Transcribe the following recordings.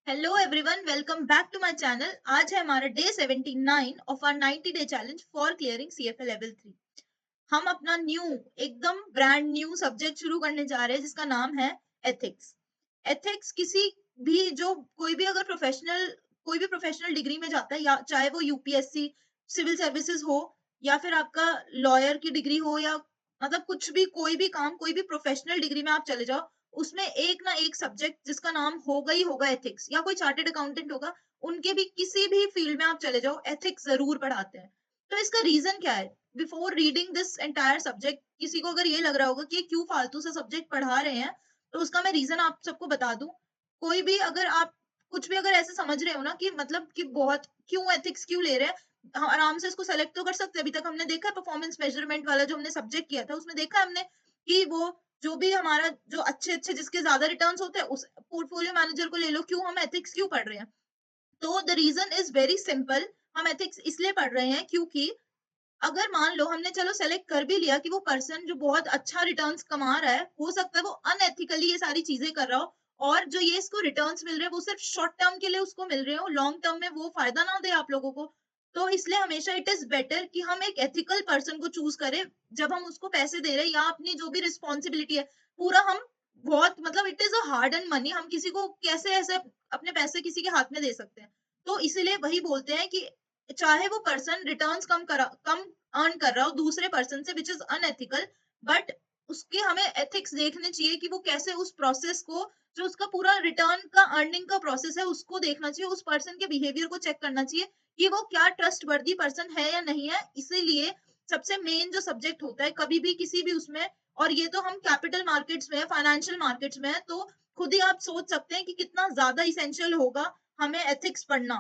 Hello everyone, welcome back to my channel. आज है हमारा day 79 of our 90 day challenge for clearing CFA level 3। हम अपना new एकदम ब्रांड न्यू सब्जेक्ट शुरू करने जा रहे हैं जिसका नाम है एथिक्स। एथिक्स किसी भी जो कोई भी अगर प्रोफेशनल डिग्री में जाता है, या चाहे वो यूपीएससी सिविल सर्विसेज हो, या फिर आपका लॉयर की डिग्री हो, या मतलब कुछ भी कोई भी काम कोई भी प्रोफेशनल डिग्री में आप चले जाओ, उसमें एक ना एक सब्जेक्ट जिसका नाम होगा ही होगा एथिक्स, या कोई चार्टेड अकाउंटेंट होगा, उनके भी किसी भी फील्ड में आप चले जाओ एथिक्स जरूर पढ़ाते हैं। तो इसका रीजन क्या है? Before reading this entire subject, किसी को अगर ये लग रहा होगा कि ये क्यों फालतू से सब्जेक्ट पढ़ा रहे हैं, तो उसका मैं रीजन आप सबको बता दूं। कोई भी अगर आप कुछ भी अगर ऐसे समझ रहे हो ना कि मतलब कि बहुत क्यों एथिक्स क्यों ले रहे हैं, हाँ, आराम से इसको सेलेक्ट तो कर सकते हैं। अभी तक हमने देखा है परफॉर्मेंस मेजरमेंट वाला जो हमने सब्जेक्ट किया था, उसमें देखा हमने कि वो जो भी हमारा जो अच्छे अच्छे जिसके ज्यादा रिटर्न्स होते हैं उस पोर्टफोलियो मैनेजर को ले लो, क्यों हम एथिक्स क्यों पढ़ रहे हैं? तो the reason is very simple. हम एथिक्स इसलिए पढ़ रहे हैं क्योंकि अगर मान लो हमने चलो सेलेक्ट कर भी लिया कि वो पर्सन जो बहुत अच्छा रिटर्न्स कमा रहा है, हो सकता है वो अनएथिकली ये सारी चीजें कर रहा हो, और जो ये इसको रिटर्न्स मिल रहे हैं वो सिर्फ शॉर्ट टर्म के लिए उसको मिल रहे हो, लॉन्ग टर्म में वो फायदा ना दे आप लोगों को। तो इसलिए हमेशा इट इज बेटर कि हम एक एथिकल पर्सन को चूज करें जब हम उसको पैसे दे रहे हैं, या अपनी जो भी रिस्पॉन्सिबिलिटी है पूरा हम बहुत मतलब it is a hard and money, हम किसी को कैसे ऐसे अपने पैसे किसी के हाथ में दे सकते हैं? तो इसीलिए वही बोलते हैं कि चाहे वो पर्सन रिटर्न्स कम अर्न कर रहा हो दूसरे पर्सन से, विच इज अनएथिकल, बट उसके हमें एथिक्स देखने चाहिए कि वो कैसे उस प्रोसेस को, जो उसका पूरा रिटर्न का अर्निंग का प्रोसेस है, उसको देखना चाहिए, उस पर्सन के बिहेवियर को चेक करना चाहिए कि वो क्या ट्रस्ट वर्दी पर्सन है या नहीं है। इसीलिए सबसे मेन जो सब्जेक्ट होता है कभी भी किसी भी उसमें, और ये तो हम कैपिटल मार्केट्स में है, फाइनेंशियल मार्केट्स में है, तो खुद ही आप सोच सकते हैं कि कितना ज्यादा इसेंशियल होगा हमें एथिक्स पढ़ना।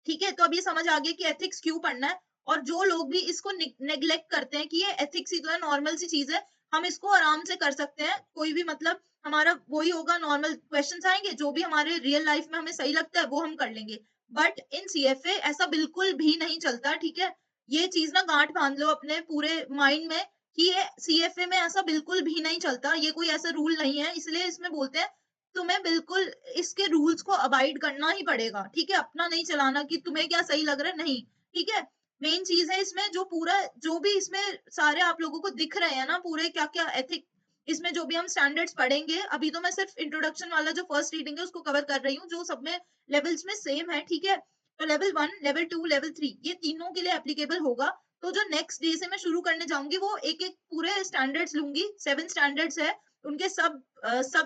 ठीक है, तो अब ये समझ आ गया कि एथिक्स क्यों पढ़ना है। और जो लोग भी इसको नेग्लेक्ट करते हैं कि ये एथिक्स ही तो है, नॉर्मल सी चीज है, हम इसको आराम से कर सकते हैं, कोई भी मतलब हमारा वही होगा, नॉर्मल क्वेश्चंस आएंगे, जो भी हमारे रियल लाइफ में हमें सही लगता है वो हम कर लेंगे। बट इन सीएफए ऐसा बिल्कुल भी नहीं चलता, ठीक है? ये चीज ना गांठ बांध लो अपने पूरे माइंड में कि ये सीएफए में ऐसा बिल्कुल भी नहीं चलता, ये कोई ऐसा रूल नहीं है। इसलिए इसमें बोलते हैं तुम्हें बिल्कुल इसके रूल्स को अबाइड करना ही पड़ेगा, ठीक है? अपना नहीं चलाना कि तुम्हें क्या सही लग रहा है, नहीं, ठीक है? मेन चीज है इसमें जो पूरा जो भी इसमें सारे आप लोगों को दिख रहे हैं ना, पूरे क्या क्या एथिक, इसमें जो भी हम स्टैंडर्ड्स पढ़ेंगे, अभी तो मैं सिर्फ इंट्रोडक्शन वाला जो फर्स्ट रीडिंग है उसको कवर कर रही हूँ, जो सब में लेवल्स में सेम है, ठीक है? तो लेवल 1, लेवल 2, लेवल 3 ये तीनों के लिए एप्लीकेबल होगा। तो जो नेक्स्ट डे से मैं शुरू करने जाऊंगी वो एक एक पूरे स्टैंडर्ड्स लूंगी, 7 स्टैंडर्ड्स है, उनके सब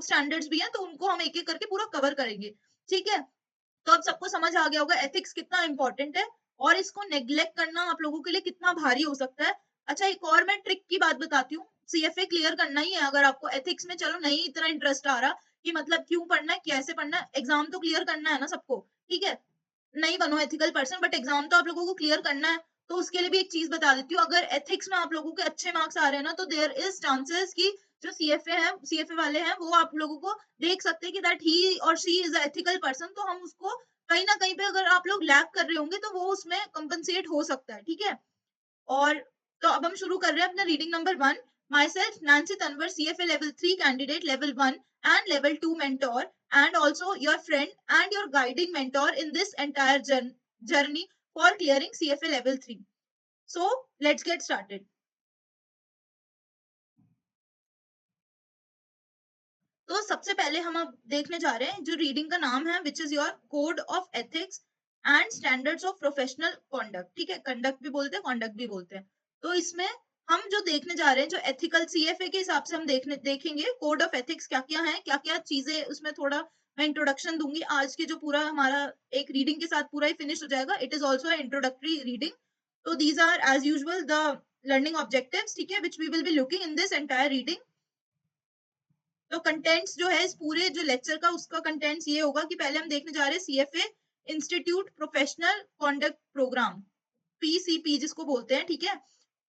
स्टैंडर्ड्स भी हैं, तो उनको हम एक एक करके पूरा कवर करेंगे, ठीक है? तो अब सबको समझ आ गया होगा एथिक्स कितना इंपॉर्टेंट है, और इसको नेग्लेक्ट करना आप लोगों के लिए कितना भारी हो सकता है। अच्छा, एक और मैं ट्रिक की बात बताती हूँ। सीएफए क्लियर करना ही है, अगर आपको एथिक्स में चलो नहीं इतना इंटरेस्ट आ रहा कि मतलब क्यों पढ़ना है, कैसे पढ़ना है, एग्जाम तो क्लियर करना है ना सबको, ठीक है? नहीं बनो एथिकल पर्सन, बट एग्जाम तो आप लोगों को क्लियर करना है। तो उसके लिए भी एक चीज बता देती हूँ, अगर एथिक्स में आप लोगों के अच्छे मार्क्स आ रहे हैं ना, तो देयर इज चांसेस कि जो सीएफए है, सीएफए वाले हैं, वो आप लोगों को देख सकते हैं कि दैट ही और शी इज एथिकल पर्सन, तो हम उसको कहीं ना कहीं पे अगर आप लोग लैग कर रहे होंगे तो वो उसमें कंपनसेट हो सकता है, ठीक है? और तो अब हम शुरू कर रहे हैं अपना reading number 1। myself Nancy Tanwar, CFA level 3 candidate, level 1 and level 2 mentor, and also your friend and your guiding mentor in this entire journey for clearing CFA level 3. So let's get started. तो सबसे पहले हम अब देखने जा रहे हैं जो रीडिंग का नाम है, which is your code of ethics and standards of professional conduct, ठीक है? कंडक्ट भी बोलते हैं, कॉन्डक्ट भी बोलते हैं। तो इसमें हम जो देखने जा रहे हैं, जो एथिकल सीएफए के हिसाब से हम देखेंगे कोड ऑफ एथिक्स क्या क्या चीजें उसमें, थोड़ा मैं इंट्रोडक्शन दूंगी। आज के जो पूरा हमारा एक रीडिंग के साथ पूरा ही फिनिश हो जाएगा, it is also introductory reading. तो these are as usual the learning objectives, ठीक है, which we will be looking in this entire reading. तो कंटेंट्स जो है इस पूरे जो लेक्चर का, उसका कंटेंट्स ये होगा कि पहले हम देखने जा रहे हैं CFA institute professional conduct program, PCP जिसको बोलते हैं, ठीक है?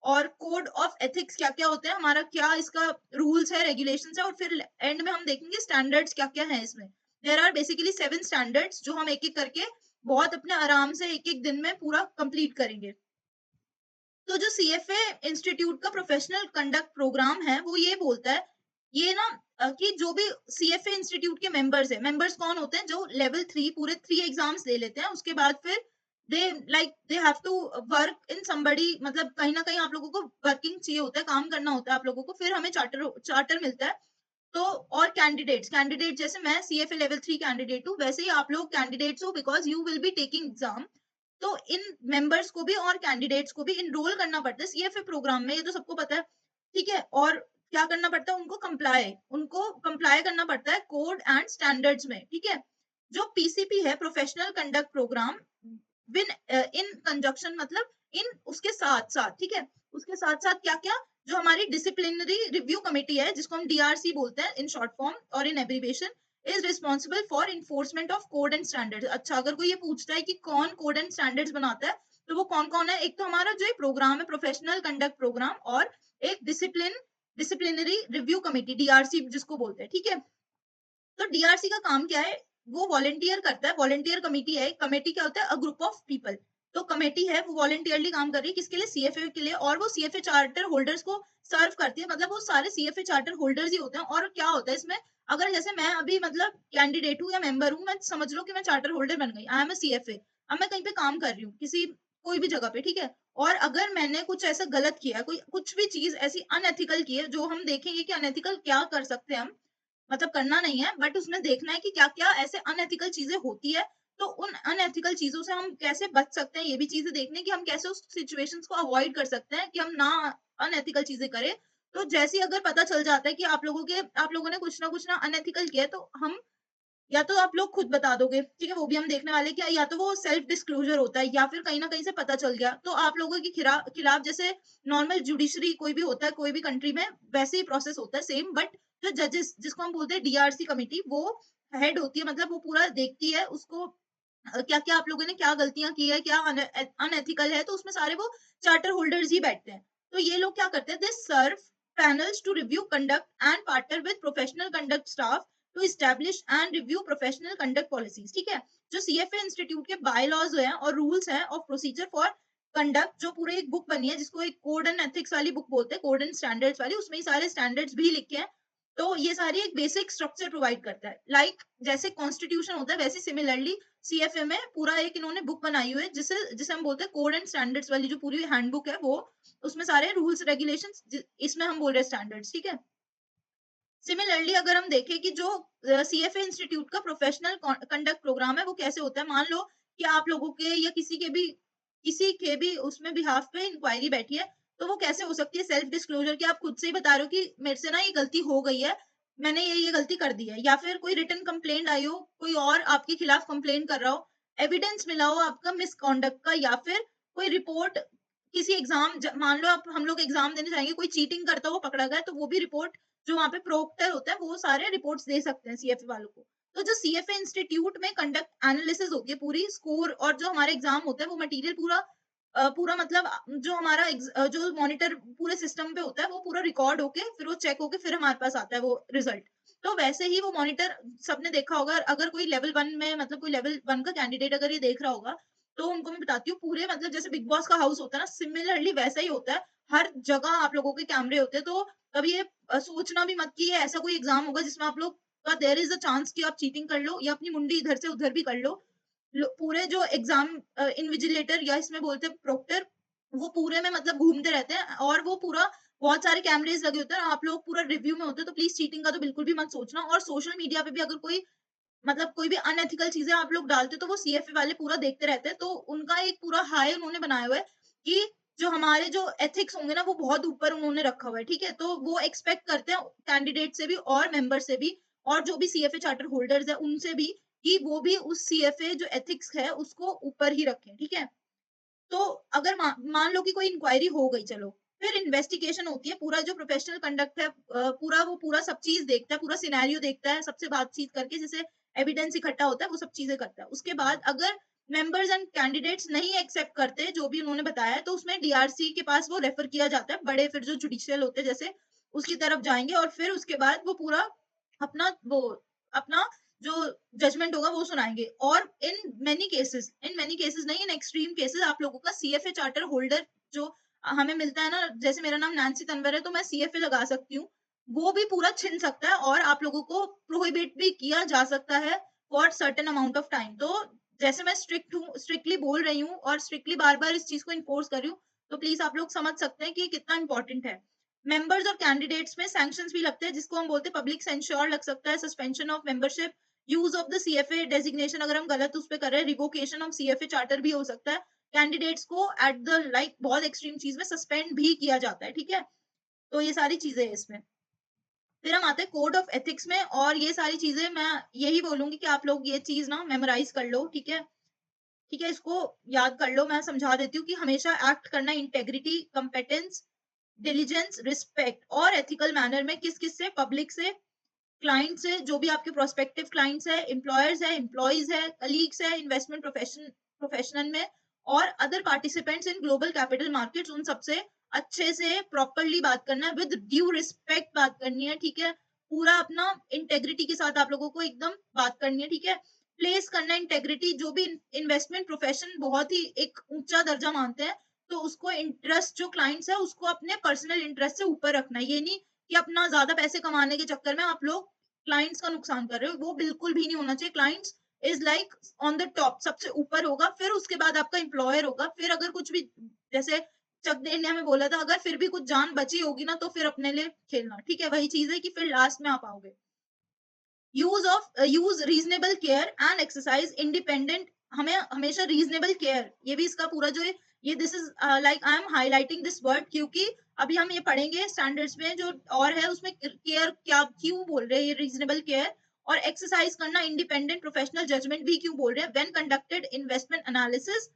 और कोड ऑफ एथिक्स क्या क्या होते हैं, हमारा क्या इसका रूल्स है, रेगुलेशंस है, और फिर एंड में हम देखेंगे स्टैंडर्ड्स क्या क्या है इसमें। देयर आर बेसिकली 7 स्टैंडर्ड्स जो हम एक एक करके बहुत अपने आराम से एक एक दिन में पूरा कंप्लीट करेंगे। तो जो सीएफए इंस्टीट्यूट का प्रोफेशनल कंडक्ट प्रोग्राम है वो ये बोलता है ये ना कि जो भी सीएफए इंस्टीट्यूट के मेंबर्स है, मेंबर्स कौन होते हैं, जो लेवल 3 पूरे 3 एग्जाम्स दे लेते हैं, उसके बाद फिर they have to work in somebody, मतलब कहीं ना कहीं आप लोगों को वर्किंग चाहिए होता है, काम करना होता है आप लोगों को, फिर हमें चार्टर चार्टर मिलता है। तो और कैंडिडेट्स कैंडिडेट जैसे मैं सीएफए लेवल 3 कैंडिडेट हूँ, वैसे ही आप लोग कैंडिडेट्स हो, because you will be taking exam. तो इन मेंबर्स को भी और कैंडिडेट्स को भी इनरोल करना पड़ता है सीएफए प्रोग्राम में, ये तो सबको पता है, ठीक है। और क्या करना पड़ता है, उनको कंप्लाई करना पड़ता है कोड एंड स्टैंडर्ड्स में, ठीक है। जो पीसीपी है, professional conduct program, win in conjunction, मतलब इन उसके साथ साथ, ठीक है, उसके साथ साथ क्या क्या, जो हमारी डिसिप्लिनरी रिव्यू कमेटी है, जिसको हम डीआरसी बोलते हैं इन शॉर्ट फॉर्म और in abbreviation, is responsible for enforcement of code and standards. अच्छा, अगर कोई ये पूछता है कि कौन कोड एंड स्टैंडर्ड्स बनाता है, तो वो कौन कौन है, एक तो हमारा जो प्रोग्राम है प्रोफेशनल कंडक्ट प्रोग्राम, और एक डिसिप्लिनरी रिव्यू कमेटी, डीआरसी जिसको बोलते हैं, ठीक है। तो डीआरसी का काम क्या है, वो वॉलंटियर करता है, वॉलंटियर कमेटी है। कमेटी क्या होता है, अ ग्रुप ऑफ पीपल। तो कमेटी है, वो वॉलंटियरली काम कर रही है, किसके लिए, सीएफए के लिए, और वो सीएफए चार्टर होल्डर्स को सर्व करती है, मतलब वो सारे सीएफए चार्टर होल्डर्स ही होते हैं। और क्या होता है इसमें, अगर जैसे मैं अभी मतलब कैंडिडेट हूँ या मेंबर हूँ, मैं समझ लो कि मैं चार्टर होल्डर बन गई, आई एम अ सीएफए, अब मैं कहीं पे काम कर रही हूँ किसी कोई भी जगह पे, ठीक है। और अगर मैंने कुछ ऐसा गलत किया, कोई कुछ भी चीज ऐसी अनएथिकल की है, जो हम देखेंगे कि अनएथिकल क्या कर सकते हैं हम, मतलब करना नहीं है, बट उसमें देखना है कि क्या-क्या ऐसे अनएथिकल चीजें होती है, तो उन अनएथिकल चीजों से हम कैसे बच सकते हैं, ये भी चीजें देखनी है कि हम कैसे उस सिचुएशंस को अवॉइड कर सकते हैं कि हम ना अनएथिकल चीजें करें। तो जैसे ही अगर पता चल जाता है कि आप लोगों ने कुछ ना अनएथिकल किया है, तो हम या तो आप लोग खुद बता दोगे, ठीक है, वो भी हम देखने वाले क्या, या तो वो सेल्फ डिस्क्लोजर होता है, या फिर कहीं ना कहीं से पता चल गया, तो आप लोगों के खिलाफ जैसे नॉर्मल जुडिशरी कोई भी होता है कोई भी कंट्री में, वैसे ही प्रोसेस होता है सेम, बट जो जजेस जिसको हम बोलते हैं डीआरसी कमेटी, वो हेड होती है, मतलब वो पूरा देखती है उसको, क्या क्या आप लोगों ने क्या गलतियां की है, क्या अनएथिकल है, तो उसमें सारे वो चार्टर होल्डर्स ही बैठते हैं। तो ये लोग क्या करते हैं, they serve panels to review conduct and partner with professional conduct staff to establish and review professional conduct policies, ठीक है। जो सीएफए इंस्टीट्यूट के बाय लॉज हैं और रूल्स हैं ऑफ प्रोसीजर फॉर कंडक्ट, जो पूरे एक बुक बनी है, जिसको एक कोड एंड एथिक्स वाली बुक बोलते हैं, कोड एंड स्टैंडर्ड्स वाली, उसमें ही सारे स्टैंडर्ड्स भी लिखे हैं। तो ये सारी एक बेसिक स्ट्रक्चर प्रोवाइड करता है, लाइक जैसे कॉन्स्टिट्यूशन होता है, वैसे सिमिलरली सीएफए में पूरा एक इन्होंने बुक बनाई हुई है, जिसे जिसे हम बोलते हैं कोड एंड स्टैंडर्ड्स वाली, जो पूरी हैंडबुक है वो, उसमें सारे रूल्स रेगुलेशंस, इसमें हम बोल रहे हैं स्टैंडर्ड्स, ठीक है। सिमिलरली अगर हम देखें कि जो सीएफए इंस्टीट्यूट का प्रोफेशनल कंडक्ट प्रोग्राम है, वो कैसे होता है, मान लो कि आप लोगों के या किसी के भी उसमें बिहाफ पे इंक्वायरी बैठी है, तो वो कैसे हो सकती है, सेल्फ डिस्क्लोजर, कि आप खुद से ही बता रहे हो कि मेरे से ना ये गलती हो गई है, मैंने ये गलती कर दी है, या फिर कोई रिटन कंप्लेंट आई हो, कोई और आपके खिलाफ कंप्लेंट कर रहा हो, एविडेंस मिला हो आपका मिसकॉन्डक्ट का, या फिर कोई रिपोर्ट किसी मान लो आप हम लोग एग्जाम देने जाएंगे, कोई चीटिंग करता हुआ पकड़ा गया, तो वो भी रिपोर्ट, जो वहाँ पे प्रोक्टर होता है, वो सारे रिपोर्ट्स दे सकते हैं सीएफए वालों को। तो जो सीएफए इंस्टीट्यूट में कंडक्ट एनालिसिस होती है पूरी स्कोर, और जो हमारे एग्जाम होता है वो मटेरियल पूरा मतलब जो हमारा जो मॉनिटर पूरे सिस्टम पे होता है, वो पूरा रिकॉर्ड होके फिर वो चेक होके फिर हमारे पास आता है वो रिजल्ट। तो वैसे ही वो मॉनिटर सबने देखा होगा, अगर कोई लेवल 1 में, मतलब कोई लेवल 1 का कैंडिडेट अगर ये देख रहा होगा, तो उनको मैं बताती हूँ, पूरे मतलब जैसे बिग बॉस का हाउस होता है ना, सिमिलरली वैसा ही होता है। हर जगह आप लोगों के कैमरे होते हैं, तो कभी ये सोचना भी मत कि ये ऐसा कोई एग्जाम होगा जिसमें आप लोग का देयर इज अ चांस कि आप चीटिंग कर लो या अपनी मुंडी इधर से उधर भी कर लो। पूरे जो एग्जाम इन्विजिलेटर, या इसमें बोलते हैं प्रोक्टर, वो पूरे में मतलब घूमते रहते हैं, और वो पूरा बहुत सारे कैमरेज लगे होते हैं, आप लोग पूरा रिव्यू में होते हैं, तो प्लीज चीटिंग का तो बिल्कुल भी मत सोचना। और सोशल मीडिया पे भी अगर कोई मतलब कोई भी अनएथिकल चीजें आप लोग डालते हो, तो वो सीएफए वाले पूरा देखते रहते हैं, तो उनका एक पूरा हाई उन्होंने बनाया हुआ है कि जो हमारे जो एथिक्स होंगे ना, वो बहुत ऊपर उन्होंने रखा हुआ है, ठीक है। तो वो एक्सपेक्ट करते हैं कैंडिडेट से भी और मेंबर से भी, और जो भी सीएफए चार्टर होल्डर्स है उनसे भी, कि वो भी उस सीएफए जो एथिक्स है उसको ऊपर ही रखें, ठीक है। तो अगर मान लो कि कोई इंक्वायरी हो गई, चलो, फिर इन्वेस्टिगेशन होती है, पूरा जो प्रोफेशनल कंडक्ट है, पूरा सब चीज देखता है, पूरा सिनेरियो देखता है, सबसे बातचीत करके जैसे एविडेंस इकट्ठा होता है, वो सब चीजें करता है। उसके बाद अगर मेंबर्स एंड कैंडिडेट्स नहीं एक्सेप्ट करते जो भी उन्होंने बताया है, तो उसमें डीआरसी के पास वो रेफर किया जाता है, बड़े फिर जो जुडिशियल होते हैं जैसे, उसकी तरफ जाएंगे, और फिर उसके बाद वो पूरा वो अपना जो जजमेंट होगा वो सुनाएंगे। और इन मेनी केसेस नहीं, इन एक्सट्रीम केसेस, आप लोगों का सीएफए चार्टर होल्डर जो हमें मिलता है ना, जैसे मेरा नाम नैन्सी तनवर है, तो मैं सीएफए लगा सकती हूँ, वो भी पूरा छिन सकता है और आप लोगों को प्रोहिबिट भी किया जा सकता है for certain amount of time. तो जैसे मैं स्ट्रिक्टली बोल रही हूँ और स्ट्रिक्टली बार-बार इस चीज को इन्फोर्स कर रही हूँ, तो प्लीज आप लोग समझ सकते हैं कि कितना इंपॉर्टेंट है। मेंबर्स और कैंडिडेट्स में सैंक्शंस भी लगते हैं, जिसको हम बोलते हैं पब्लिक सेंश्योर लग सकता है, suspension of membership, use of the CFA designation अगर हम गलत उस पे कर रहे हैं, रिवोकेशन ऑफ सीएफए चार्टर भी हो सकता है। कैंडिडेट्स को एट द लाइक बहुत एक्सट्रीम चीज में सस्पेंड भी किया जाता है, ठीक है। तो ये सारी चीजें हैं इसमें। फिर हम आते हैं कोड ऑफ एथिक्स में, और ये सारी चीजें मैं यही बोलूंगी कि आप लोग ये चीज ना मेमोराइज कर लो, ठीक है। ठीक है, इसको याद कर लो। मैं समझा देती हूँ कि हमेशा एक्ट करना इंटेग्रिटी, कंपेटेंस, डिलीजेंस, रिस्पेक्ट और एथिकल मैनर में, किस किस से, पब्लिक से, क्लाइंट से, जो भी आपके प्रोस्पेक्टिव क्लाइंट्स है, एम्प्लॉयर्स है, एम्प्लॉइज है, कलीग्स है, इन्वेस्टमेंट प्रोफेशनल में, और other participants in global capital markets, उन सबसे अच्छे से प्रॉपरली बात करना है, विद ड्यू रिस्पेक्ट बात करनी है, ठीक है। पूरा अपना इंटेग्रिटी के साथ आप लोगों को एकदम बात करनी है, ठीक है। प्लेस करना इंटेग्रिटी, जो भी इन्वेस्टमेंट प्रोफेशन बहुत ही एक ऊंचा दर्जा मानते हैं, तो उसको इंटरेस्ट जो क्लाइंट्स है उसको अपने पर्सनल इंटरेस्ट से ऊपर रखना है। ये नहीं कि अपना ज्यादा पैसे कमाने के चक्कर में आप लोग क्लाइंट्स का नुकसान कर रहे हो, वो बिल्कुल भी नहीं होना चाहिए। Clients is like on the top, सबसे ऊपर होगा, फिर उसके बाद आपका एम्प्लॉयर होगा, फिर अगर कुछ भी, जैसे चक दे इंडिया में बोला था, अगर फिर भी कुछ जान बची होगी ना, तो फिर अपने लिए खेलना, ठीक है। वही चीज है कि फिर लास्ट में आप आओगे। Use reasonable care and exercise independent, हमें हमेशा रीजनेबल केयर, ये भी इसका पूरा जो है, ये this is like I am highlighting this word, क्योंकि अभी हम ये पढ़ेंगे स्टैंडर्ड्स में जो और है उसमें केयर क्या क्यों बोल रहे हैं, ये रीजनेबल केयर और एक्सरसाइज करना इंडिपेंडेंट प्रोफेशनल जजमेंट भी क्यों बोल रहे हैं, when conducted investment analysis,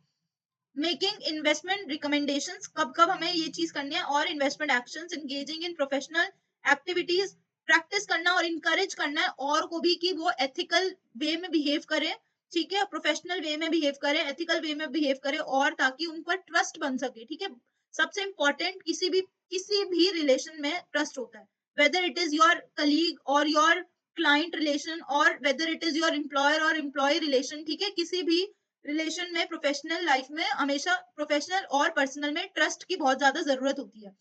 making investment recommendations, कब कब हमें ये चीज करनी है, और investment actions, engaging in professional activities, practice करना और इनकरेज करना है और को भी कि वो एथिकल वे में बिहेव करें, ठीक है, प्रोफेशनल वे में बिहेव करें, एथिकल वे में बिहेव करें, और ताकि उन पर ट्रस्ट बन सके, ठीक है। सबसे इंपॉर्टेंट किसी भी रिलेशन में ट्रस्ट होता है, whether it is your colleague और योर क्लाइंट रिलेशन, और whether it is your employer और एम्प्लॉय रिलेशन, ठीक है। किसी भी रिलेशन में, प्रोफेशनल लाइफ में, हमेशा प्रोफेशनल और पर्सनल में ट्रस्ट की बहुत ज्यादा जरूरत होती है।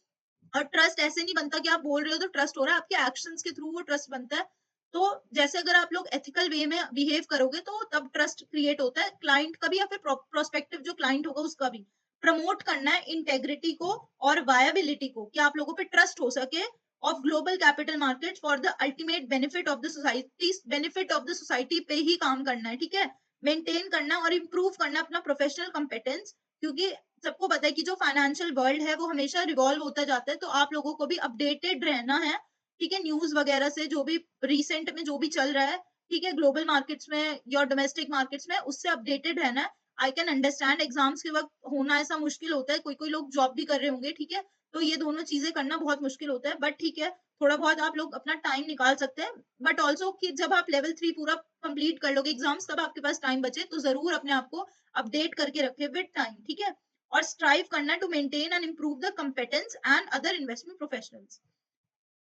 और ट्रस्ट ऐसे नहीं बनता कि आप बोल रहे हो तो ट्रस्ट हो रहा है, आपके एक्शंस के थ्रू वो ट्रस्ट बनता है। तो जैसे अगर आप लोग एथिकल वे में बिहेव करोगे तो तब ट्रस्ट क्रिएट होता है, क्लाइंट का भी या फिर प्रोस्पेक्टिव जो क्लाइंट होगा उसका भी। प्रमोट करना है इंटेग्रिटी को और वायबिलिटी को, कि आप लोगों पे ट्रस्ट हो सके, of global capital market for the ultimate benefit of the society, benefit of the society पे ही काम करना है, ठीक है। मेंटेन करना और इम्प्रूव करना अपना प्रोफेशनल कंपेटेंस, क्योंकि सबको पता है कि जो फाइनेंशियल वर्ल्ड है वो हमेशा रिवॉल्व होता जाता है, तो आप लोगों को भी अपडेटेड रहना है, ठीक है, न्यूज वगैरह से, जो भी रिसेंट में जो भी चल रहा है, ठीक है, ग्लोबल मार्केट्स में या डोमेस्टिक मार्केट्स में, उससे अपडेटेड रहना है। आई कैन अंडरस्टैंड एग्जाम्स के वक्त होना ऐसा मुश्किल होता है, कोई कोई लोग जॉब भी कर रहे होंगे, ठीक है, तो ये दोनों चीजें करना बहुत मुश्किल होता है, बट ठीक है, थोड़ा बहुत आप लोग अपना टाइम निकाल सकते हैं। बट ऑल्सो कि जब आप लेवल 3 पूरा कंप्लीट कर लोगे एग्जाम्स, तब आपके पास टाइम बचे तो जरूर अपने आप को अपडेट करके रखे विद टाइम, ठीक है। और स्ट्राइव करना to maintain and improve the competence and other investment professionals.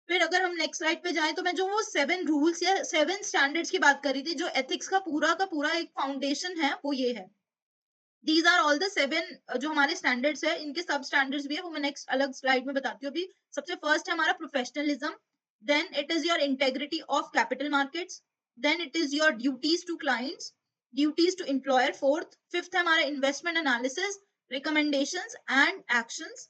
फिर अगर हम नेक्स्ट स्लाइड पे जाएं, तो मैं जो वो 7 रूल्स या 7 स्टैंडर्ड्स की बात कर रही थी, जो एथिक्स का पूरा एक फाउंडेशन है, वो ये है। दीज आर ऑल द 7 जो हमारे स्टैंडर्ड्स है, इनके सब स्टैंडर्ड्स भी है, वो मैं नेक्स्ट अलग स्लाइड में बताती हूँ। अभी सबसे फर्स्ट है हमारा professionalism, then it is your integrity of capital markets, then it is your duties to clients, duties to employer, fourth. Fifth है हमारा investment analysis, recommendations and actions.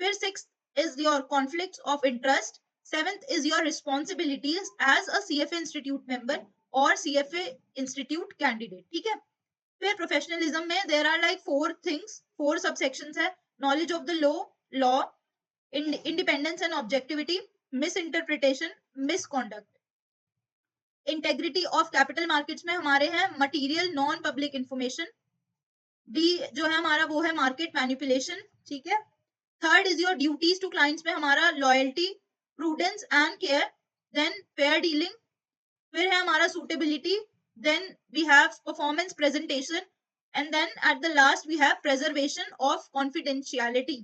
फिर sixth is your conflicts of interest. Seventh is your responsibilities as a CFA Institute member or CFA Institute candidate. ठीक है। फिर professionalism में there are like 4 subsections है। Knowledge of the law, independence and objectivity, misinterpretation, misconduct. Integrity of capital markets में हमारे हैं material non public information. B जो है हमारा वो है मार्केट मैनिपुलेशन, ठीक है। Third is your duties to clients में हमारा loyalty, prudence and care, then fair dealing. फिर है हमारा suitability, then we have performance presentation, and then at the last we have preservation of confidentiality.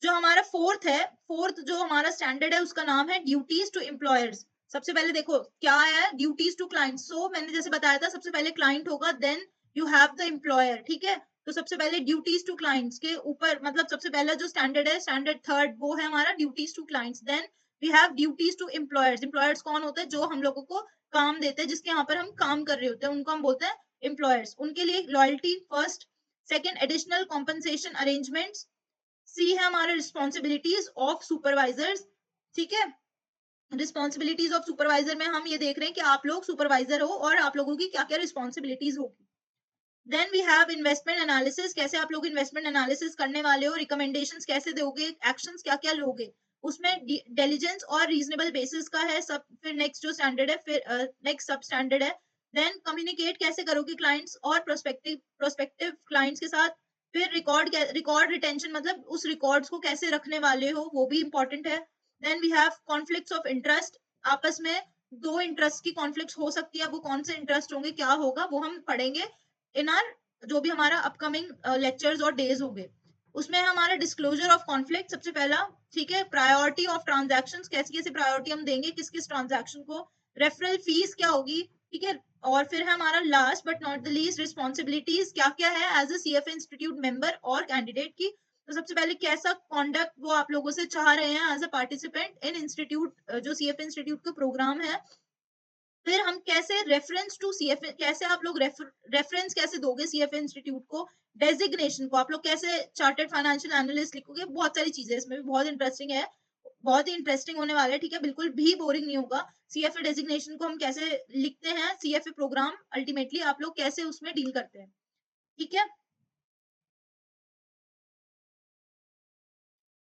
जो हमारा fourth जो हमारा स्टैंडर्ड है उसका नाम है ड्यूटीज टू एम्प्लॉयर्स। सबसे पहले देखो क्या है ड्यूटीज टू क्लाइंट्स, सो मैंने जैसे बताया था सबसे पहले क्लाइंट होगा, then you have the employer, ठीक है। तो सबसे पहले ड्यूटीज टू क्लाइंट्स के ऊपर, मतलब सबसे पहला जो स्टैंडर्ड है, स्टैंडर्ड थर्ड, वो है हमारा duties to clients. Then we have duties to employers, employers कौन होते हैं, जो हम लोगों को काम देते हैं, जिसके यहाँ पर हम काम कर रहे होते हैं, उनको हम बोलते हैं एम्प्लॉयर्स। उनके लिए loyalty first. Second, additional compensation arrangements. C है हमारे रिस्पॉन्सिबिलिटीज ऑफ सुपरवाइजर्स, ठीक है। रिस्पॉन्सिबिलिटीज ऑफ सुपरवाइजर में हम ये देख रहे हैं कि आप लोग सुपरवाइजर हो और आप लोगों की क्या क्या रिस्पॉन्सिबिलिटीज होगी। Then we have investment analysis, कैसे आप लोग इन्वेस्टमेंट एनालिसिस करने वाले हो, रिकमेंडेशंस कैसे दोगे, एक्शंस क्या क्या लोगे, उसमें डिलीजेंस और रीजनेबल बेसिस का है सब। फिर नेक्स्ट जो स्टैंडर्ड है, फिर नेक्स्ट सब स्टैंडर्ड है। देन कम्युनिकेट कैसे करोगे क्लाइंट्स और प्रोस्पेक्टिव क्लाइंट्स के साथ। फिर रिकॉर्ड रिटेंशन, मतलब उस रिकॉर्ड्स को कैसे रखने वाले हो, वो भी इंपॉर्टेंट है। Then we have conflicts of interest, आपस में दो इंटरेस्ट की कॉन्फ्लिक्ट हो सकती है, वो कौन से इंटरेस्ट होंगे, क्या होगा, वो हम पढ़ेंगे इन आर जो भी हमारा अपकमिंग लेक्चर्स और डेज होंगे। उसमें हमारा डिस्क्लोजर ऑफ कॉन्फ्लिक्ट सबसे पहला, ठीक है। प्रायोरिटी ऑफ ट्रांजैक्शंस, कैसी कैसी प्रायोरिटी हम देंगे किस किस ट्रांजैक्शन को। रेफरल फीस क्या होगी, ठीक है। और फिर है हमारा last but not the least, responsibilities क्या क्या है as a CFA institute member और कैंडिडेट की। तो सबसे पहले कैसा कॉन्डक्ट वो आप लोगों से चाह रहे हैं as a participant in institute, जो सीएफए इंस्टीट्यूट का प्रोग्राम है। फिर हम कैसे रेफरेंस टू सीएफए, कैसे आप लोग रेफरेंस कैसे दोगे सीएफए इंस्टीट्यूट को। डेजिग्नेशन को आप लोग कैसे चार्टर्ड फाइनेंशियल एनालिस्ट लिखोगे, बहुत सारी चीजें इसमें भी बहुत इंटरेस्टिंग है, बहुत ही इंटरेस्टिंग होने वाला है, ठीक है। बिल्कुल भी बोरिंग नहीं होगा। सीएफए डेजिग्नेशन को हम कैसे लिखते हैं, सीएफए प्रोग्राम अल्टीमेटली आप लोग कैसे उसमें डील करते हैं, ठीक है।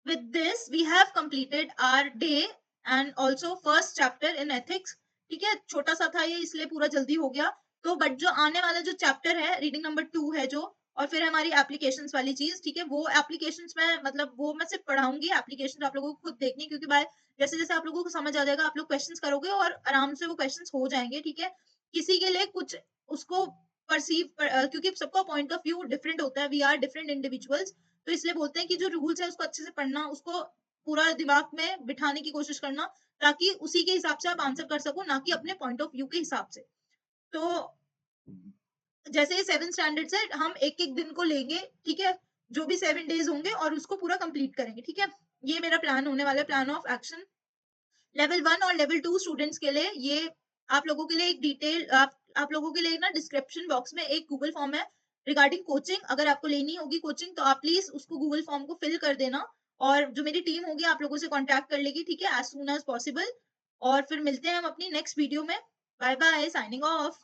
With this we have completed our day and also first chapter in ethics, ठीक है। छोटा सा था ये इसलिए पूरा जल्दी हो गया। तो बट जो आने वाला जो चैप्टर है रीडिंग नंबर 2 है जो, और फिर हमारी एप्लीकेशंस वाली चीज, ठीक है। वो एप्लीकेशंस में मतलब वो मैं सिर्फ पढ़ाऊंगी, एप्लीकेशंस आप लोगों को खुद देखनी, क्योंकि बाय जैसे जैसे आप लोगों को समझ आ जाएगा आप लोग क्वेश्चंस करोगे और आराम से वो क्वेश्चंस हो जाएंगे, ठीक है। किसी के लिए कुछ उसको क्योंकि सबका पॉइंट ऑफ व्यू डिफरेंट होता है, वी आर डिफरेंट इंडिविजुअल्स, तो इसलिए बोलते हैं कि जो रूल्स है उसको अच्छे से पढ़ना, उसको पूरा दिमाग में बिठाने की कोशिश करना, ताकि उसी के हिसाब से आप आंसर कर सको, ना कि अपने पॉइंट ऑफ व्यू के हिसाब से। तो जैसे ये 7 स्टैंडर्ड से हम एक एक दिन को लेंगे, ठीक है, जो भी 7 डेज होंगे और उसको पूरा कंप्लीट करेंगे, ठीक है। ये मेरा प्लान होने वाला है, प्लान ऑफ एक्शन। लेवल 1 और लेवल 2 स्टूडेंट्स के लिए ये आप लोगों के लिए एक डिटेल, आप लोगों के लिए ना डिस्क्रिप्शन बॉक्स में एक गूगल फॉर्म है रिगार्डिंग कोचिंग, अगर आपको लेनी होगी कोचिंग तो आप प्लीज उसको गूगल फॉर्म को फिल कर देना, और जो मेरी टीम होगी आप लोगों से कांटेक्ट कर लेगी, ठीक है, एज सून एज पॉसिबल। और फिर मिलते हैं हम अपनी नेक्स्ट वीडियो में। Bye bye, signing of.